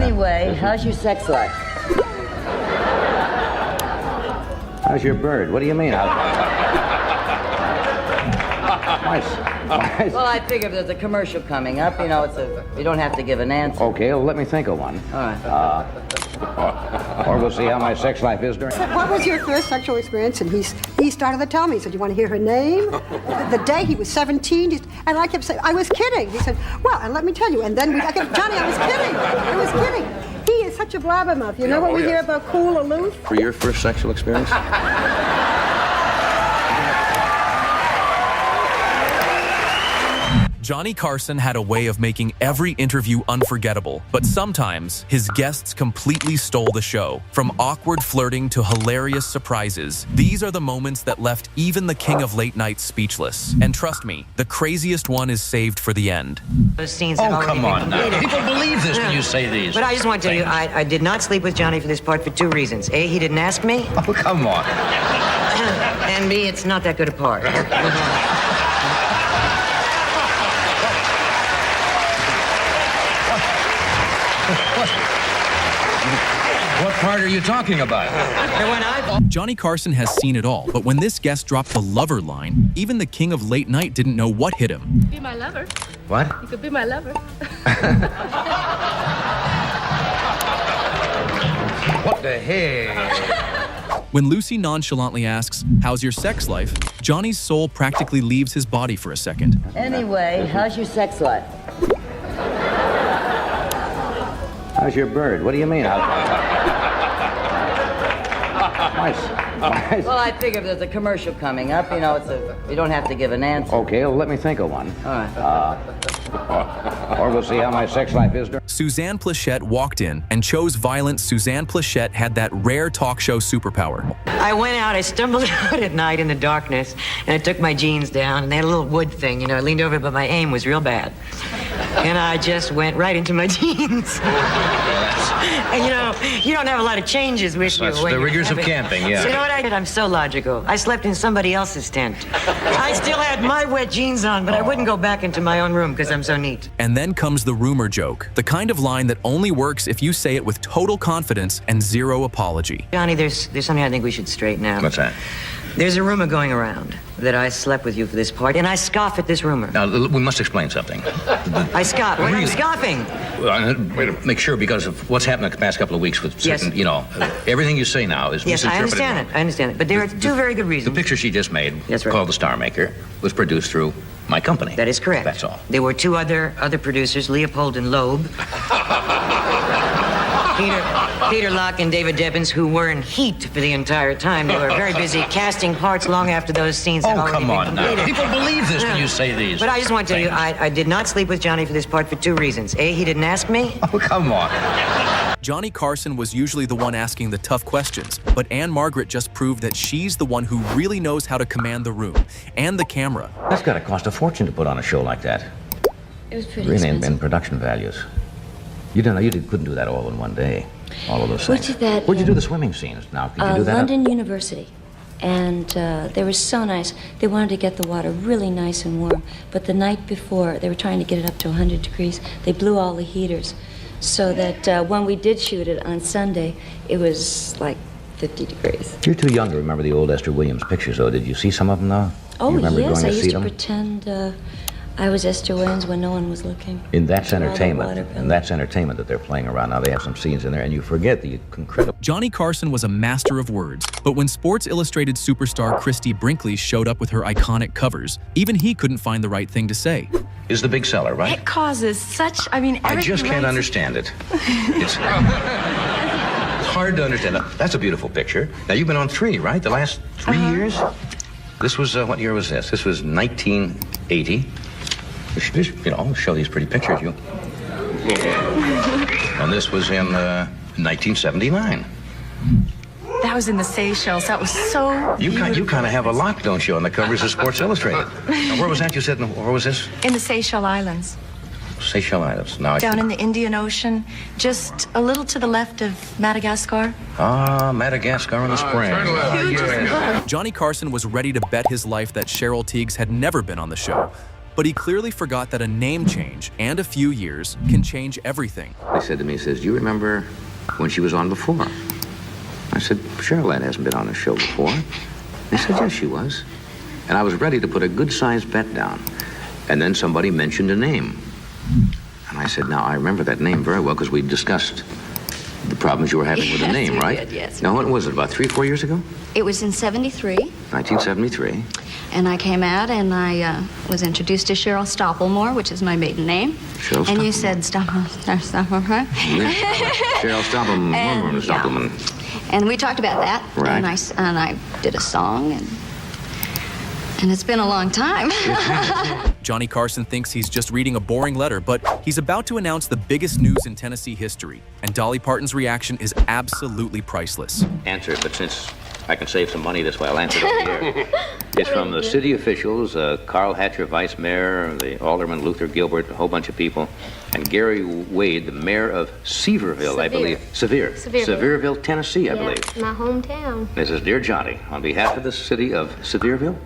Anyway, how's your sex life? How's your bird? What do you mean? Well, I figure if there's a commercial coming up, you know, you don't have to give an answer. Okay, well, let me think of one. All right. Or we'll see how my sex life is during... What was your first sexual experience? And he started to tell me. He said, "You want to hear her name?" The day he was 17, and I kept saying, "I was kidding." He said, "Well, and let me tell you." And then I kept, "Johnny, I was kidding. I was kidding." He is such a blabbermouth. You know what we hear about cool, aloof? For your first sexual experience? Johnny Carson had a way of making every interview unforgettable, but sometimes his guests completely stole the show. From awkward flirting to hilarious surprises, these are the moments that left even the king of late night speechless. And trust me, the craziest one is saved for the end. Those scenes have already been completed. People believe this when you say these. But I just want to tell you, I did not sleep with Johnny for this part for two reasons. A, he didn't ask me. Oh, come on. And B, it's not that good a part. What part are you talking about? The one I... Johnny Carson has seen it all, but when this guest dropped the lover line, even the king of late night didn't know what hit him. Be my lover. What? You could be my lover. What the heck? When Lucy nonchalantly asks, "How's your sex life?" Johnny's soul practically leaves his body for a second. Anyway, how's your sex life? How's your bird? What do you mean? Well, I figure if there's a commercial coming up, you know, you don't have to give an answer. Okay, well, let me think of one. All right. Or we'll see how my sex life is during... Suzanne Plachette walked in and chose violence. Suzanne Plachette had that rare talk show superpower. I went out, I stumbled out at night in the darkness, and I took my jeans down, and they had a little wood thing, you know, I leaned over, but my aim was real bad. And I just went right into my jeans. And you know, you don't have a lot of changes with you. That's the rigors of camping, yeah. So you know what I did? I'm so logical. I slept in somebody else's tent. I still had my wet jeans on, but I wouldn't go back into my own room because I'm so neat. And then comes the rumor joke, the kind of line that only works if you say it with total confidence and zero apology. Johnny, there's something I think we should straighten out. What's that? There's a rumor going around that I slept with you for this part, and I scoff at this rumor. Now, we must explain something. I scoff. What? I'm Really? scoffing. Wait a make sure, because of what's happened the past couple of weeks with certain, Yes. you know, everything you say now is Yes, I misinterpreted. understand it. I understand it. But there are two very good The reasons. picture she just made, That's right. called The Star Maker, was produced through my company. That is correct. That's all. There were two other producers, Leopold and Loeb. Peter Locke and David Debbins, who were in heat for the entire time. They were very busy casting parts long after those scenes had Oh, already come been on now. completed. People believe this when you say these. But I just want to tell you, I did not sleep with Johnny for this part for two reasons. A, he didn't ask me. Oh, come on. Johnny Carson was usually the one asking the tough questions, but Anne Margaret just proved that she's the one who really knows how to command the room and the camera. That's got to cost a fortune to put on a show like that. It was pretty Really, expensive. in production values. You don't know, couldn't do that all in one day. All of those We things. did that Where'd you in, do the swimming scenes? Now, could you do that? London University. And they were so nice. They wanted to get the water really nice and warm. But the night before, they were trying to get it up to 100 degrees. They blew all the heaters. So that when we did shoot it on Sunday, it was like 50 degrees. You're too young to remember the old Esther Williams pictures, though. Did you see some of them, though? Oh, you remember yes. going I to used see to them? pretend I was Esther Williams when no one was looking. In That's All the Entertainment, water and That's Entertainment that they're playing around now, they have some scenes in there, and you forget the incredible... Johnny Carson was a master of words, but when Sports Illustrated superstar Christy Brinkley showed up with her iconic covers, even he couldn't find the right thing to say. Is the big seller, right? It causes such, I mean, I just can't everybody understand it. It's hard to understand. That's a beautiful picture. Now, you've been on 3, right? The last 3 years? This was, what year was this? This was 1980. Just, you know, show these pretty pictures, you. And this was in 1979. That was in the Seychelles. That was so You kind of have a lock, don't you, on the covers of Sports Illustrated? Now, where was that? You said, where was this? in the Seychelles Islands, Seychelles Islands. Now, down in the Indian Ocean, just a little to the left of Madagascar. Madagascar in the spring. Huge as a book. Johnny Carson was ready to bet his life that Cheryl Tiegs had never been on the show. But he clearly forgot that a name change and a few years can change everything. He said to me, he says, do you remember when she was on before? I said, Cheryl, that hasn't been on a show before. He said, yes, she was. And I was ready to put a good-sized bet down. And then somebody mentioned a name. And I said, now, I remember that name very well because we discussed the problems you were having with the name, right? Did, yes. Now, what was it, about 3 or 4 years ago? It was in 73. 1973. And I came out and I was introduced to Cheryl Stoppelmore, which is my maiden name. Cheryl And you Stoppelmore. said Stoppelmore. Cheryl Stoppelman. Stoppelman. And we talked about that. Right. And I did a song, and it's been a long time. Johnny Carson thinks he's just reading a boring letter, but he's about to announce the biggest news in Tennessee history, and Dolly Parton's reaction is absolutely priceless. Answer it, but since I can save some money this way, I'll answer it on the air. It's from the city officials, Carl Hatcher, Vice Mayor, the Alderman Luther Gilbert, a whole bunch of people, and Gary Wade, the mayor of Sevierville, I believe. Sevierville, Tennessee, I believe. My hometown. This is Dear Johnny. On behalf of the city of Sevierville,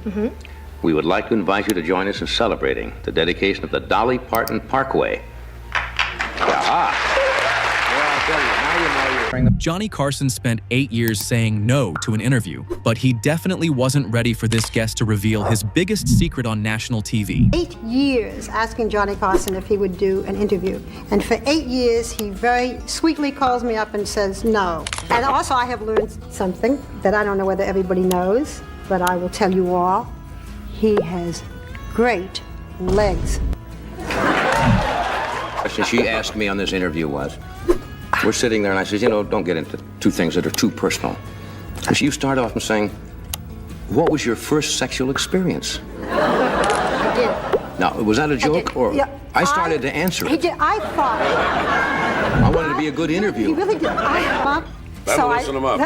we would like to invite you to join us in celebrating the dedication of the Dolly Parton Parkway. Johnny Carson spent 8 years saying no to an interview, but he definitely wasn't ready for this guest to reveal his biggest secret on national TV. 8 years asking Johnny Carson if he would do an interview. And for 8 years, he very sweetly calls me up and says no. And also, I have learned something that I don't know whether everybody knows, but I will tell you all. He has great legs. The question she asked me on this interview was, we're sitting there and I said, you know, don't get into two things that are too personal. And you start off and saying, what was your first sexual experience? I did. Now, was that a joke or? Yeah, I started to answer He it. did. I thought. I wanted to be a good interview. He really did. That'll loosen him up.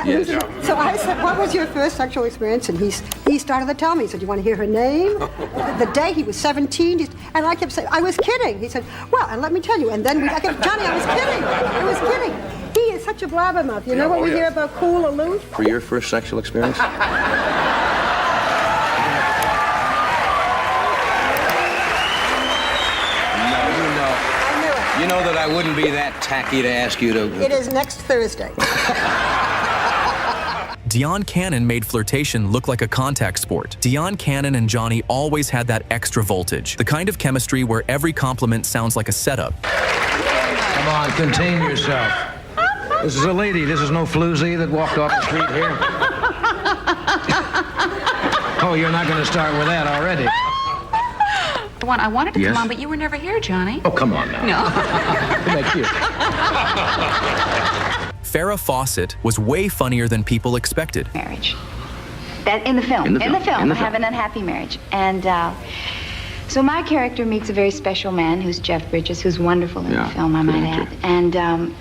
So I said, what was your first sexual experience? And he started to tell me. He said, you want to hear her name? The day he was 17. And I kept saying, I was kidding. He said, well, and let me tell you. And then I kept, Johnny, I was kidding. I was kidding. He is such a blabbermouth. You know what we hear about cool, aloof? For your first sexual experience? You know that I wouldn't be that tacky to ask you to... It is next Thursday. Dionne Cannon made flirtation look like a contact sport. Dionne Cannon and Johnny always had that extra voltage, the kind of chemistry where every compliment sounds like a setup. Come on, contain yourself. This is a lady. This is no floozy that walked off the street here. Oh, you're not going to start with that already. I wanted to Yes? come on, but you were never here, Johnny. Oh, come on now. No. Thank you. Farrah Fawcett was way funnier than people expected. Marriage. That in the film. In the film. I have an unhappy marriage. And so my character meets a very special man who's Jeff Bridges, who's wonderful in the film, I might add. And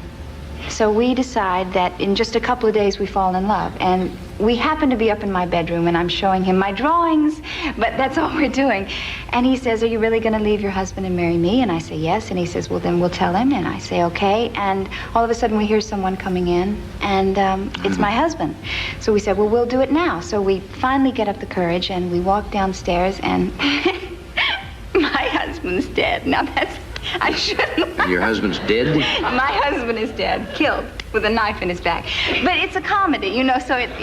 so we decide that in just a couple of days we fall in love. And we happen to be up in my bedroom and I'm showing him my drawings, but that's all we're doing. And he says, are you really going to leave your husband and marry me? And I say, yes. And he says, well, then we'll tell him. And I say, okay. And all of a sudden we hear someone coming in and it's my husband. So we said, well, we'll do it now. So we finally get up the courage and we walk downstairs and my husband's dead. Now that's, I shouldn't. Your husband's dead? My husband is dead, killed with a knife in his back. But it's a comedy, you know, so you have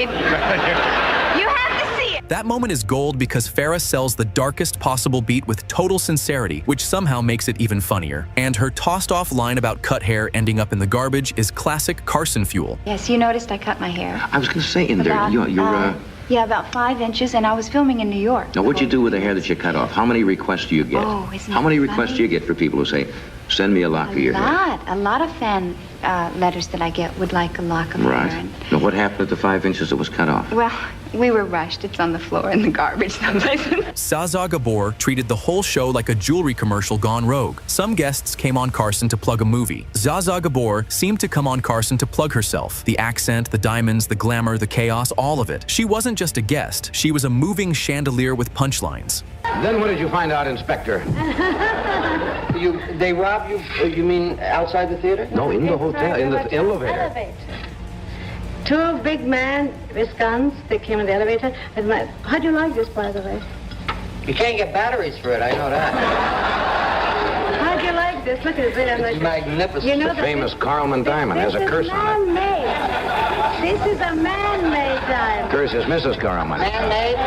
to see it. That moment is gold because Farrah sells the darkest possible beat with total sincerity, which somehow makes it even funnier. And her tossed-off line about cut hair ending up in the garbage is classic Carson fuel. Yes, you noticed I cut my hair. I was going to say in there, Yeah, about 5 inches, and I was filming in New York. Now, what'd you do with the hair that you cut off? How many requests do you get? Oh, isn't How many that requests funny? do you get for people who say, send me a lock of your hair? A lot of fan letters that I get would like a lock of Right. hair. Now, what happened at the 5 inches that was cut off? Well, we were rushed. It's on the floor in the garbage someplace. Zsa Gabor treated the whole show like a jewelry commercial gone rogue. Some guests came on Carson to plug a movie. Zsa Gabor seemed to come on Carson to plug herself. The accent, the diamonds, the glamour, the chaos, all of it. She wasn't just a guest. She was a moving chandelier with punchlines. Then what did you find out, Inspector? They robbed you, you mean outside the theater? No, in the hotel, in the elevator. Two big men with guns, they came in the elevator. How'd you like this, by the way? You can't get batteries for it, I know that. How'd you like this? Look at it. It's magnificent. You know The famous Carlman diamond has a curse on it. Man-made. This is a man-made diamond. Curse is Mrs. Carlman. Man-made?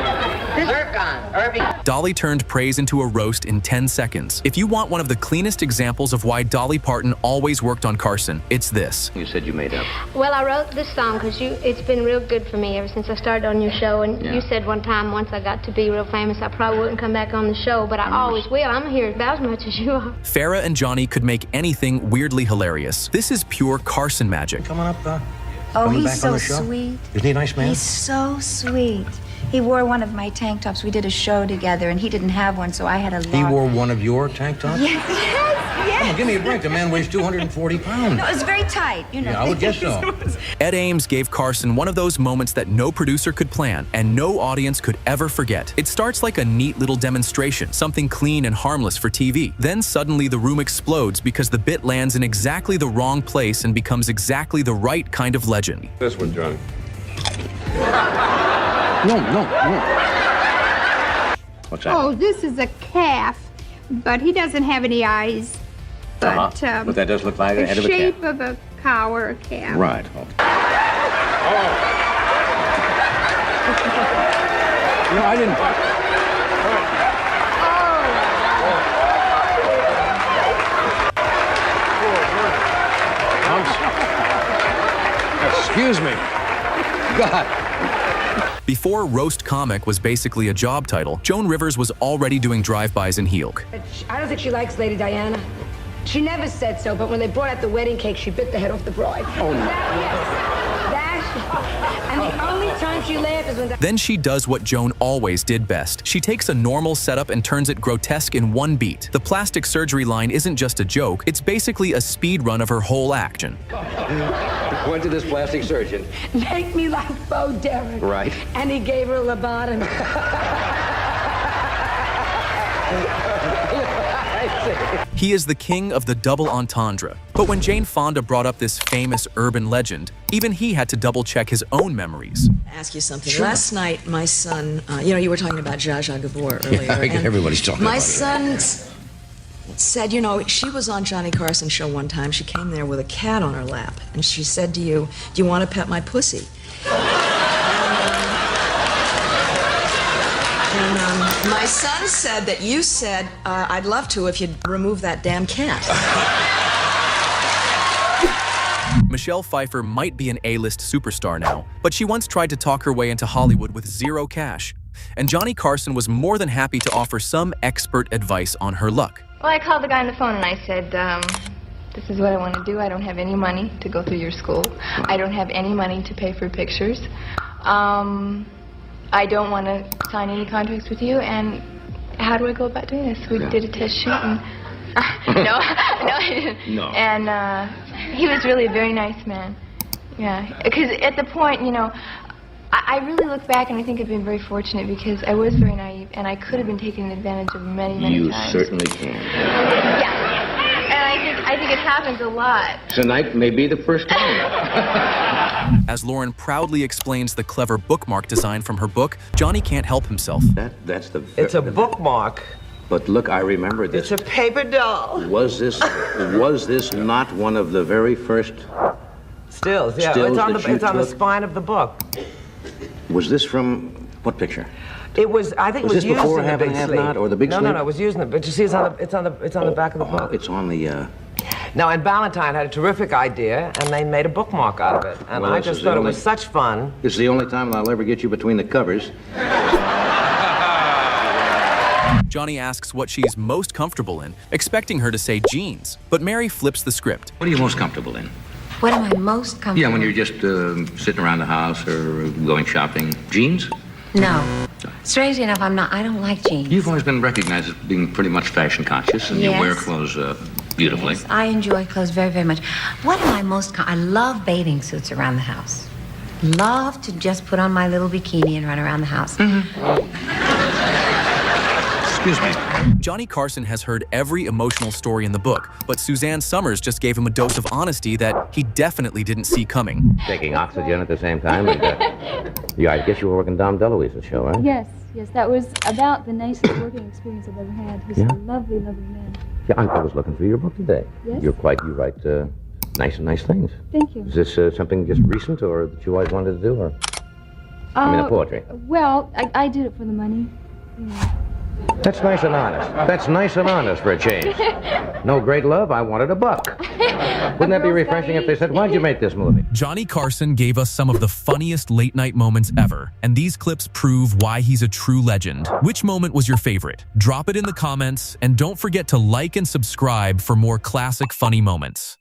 Zircon. Irving. Dolly turned praise into a roast in 10 seconds. If you want one of the cleanest examples of why Dolly Parton always worked on Carson, it's this. You said you made up. Well, I wrote this song because it's been real good for me ever since I started on your show. And you said one time, once I got to be real famous, I probably wouldn't come back on the show, but I always will. I'm here about as much as you are. Farrah and Johnny could make anything weirdly hilarious. This is pure Carson magic. Coming up, Oh, coming he's back on so the show? sweet. Isn't he a nice man? He's so sweet. He wore one of my tank tops. We did a show together, and he didn't have one, so I had a lot. He wore one of your tank tops? Yes, yes, yes. Come on, give me a break. The man weighs 240 pounds. No, it was very tight, you know. Yeah, I would guess so. Ed Ames gave Carson one of those moments that no producer could plan and no audience could ever forget. It starts like a neat little demonstration, something clean and harmless for TV. Then suddenly the room explodes because the bit lands in exactly the wrong place and becomes exactly the right kind of legend. This one, Johnny. No. What's that? Oh, this is a calf, but he doesn't have any eyes. But, But that does look like the the head of a cat. shape of a cow or a calf. Right. Okay. No, I didn't. Excuse me. God. Before roast comic was basically a job title, Joan Rivers was already doing drive-bys in Heelk. I don't think she likes Lady Diana. She never said so, but when they brought out the wedding cake, she bit the head off the bride. Oh, no. And the only time she laughed is when... Then she does what Joan always did best. She takes a normal setup and turns it grotesque in one beat. The plastic surgery line isn't just a joke, it's basically a speed run of her whole action. Went to this plastic surgeon. Make me like Bo Derek. Right. And he gave her a lobotomy. He is the king of the double entendre. But when Jane Fonda brought up this famous urban legend, even he had to double-check his own memories. Ask you something. Sure. Last night, my son, you were talking about Zsa Zsa Gabor earlier. Yeah, everybody's talking about it. My son said, she was on Johnny Carson's show one time. She came there with a cat on her lap, and she said to you, "Do you want to pet my pussy?" And my son said that you said, "I'd love to if you'd remove that damn cat." Michelle Pfeiffer might be an A-list superstar now, but she once tried to talk her way into Hollywood with zero cash. And Johnny Carson was more than happy to offer some expert advice on her luck. Well, I called the guy on the phone and I said, this is what I want to do. I don't have any money to go through your school. I don't have any money to pay for pictures. I don't want to sign any contracts with you, and how do I go about doing this? We did a test shoot, and... no, I didn't. No. And he was really a very nice man. Yeah, because at the point, I really look back and I think I've been very fortunate because I was very naive and I could have been taken advantage of many times. You certainly can. Yeah. And I think it happens a lot. Tonight may be the first time. As Lauren proudly explains the clever bookmark design from her book, Johnny can't help himself. That's the... It's a bookmark. But look, I remember this. It's a paper doll. Was this not one of the very first Stills? Yeah, stills it's on the spine of the book. Was this from what picture? It was. I think was it was this used before in the Having Big Have Sleep. Not or the Big Sleep? No, it was used in the. But you see, it's on the back of the book. It's on the. Now, and Valentine had a terrific idea, and they made a bookmark out of it. And Well, I just thought it was such fun. It's the only time I'll ever get you between the covers. Johnny asks what she's most comfortable in, expecting her to say jeans. But Mary flips the script. What are you most comfortable in? What am I most comfortable Yeah, when you're just sitting around the house or going shopping. Jeans? No. Strangely enough, I don't like jeans. You've always been recognized as being pretty much fashion conscious, and Yes. you wear clothes beautifully. Yes, I enjoy clothes very, very much. What am I most... I love bathing suits around the house. Love to just put on my little bikini and run around the house. Excuse me. Johnny Carson has heard every emotional story in the book, but Suzanne Summers just gave him a dose of honesty that he definitely didn't see coming. Taking oxygen at the same time, and I guess you were working Dom DeLuise's show, right? Yes, yes. That was about the nicest working experience I've ever had. He's Yeah. a lovely, lovely man. Yeah, I was looking through your book today. Yes? You write nice things. Thank you. Is this something just recent or that you always wanted to do, or? I mean, the poetry. Well, I did it for the money. You know. That's nice and honest. That's nice and honest for a change. No great love, I wanted a buck. Wouldn't that be refreshing if they said, why'd you make this movie? Johnny Carson gave us some of the funniest late-night moments ever, and these clips prove why he's a true legend. Which moment was your favorite? Drop it in the comments, and don't forget to like and subscribe for more classic funny moments.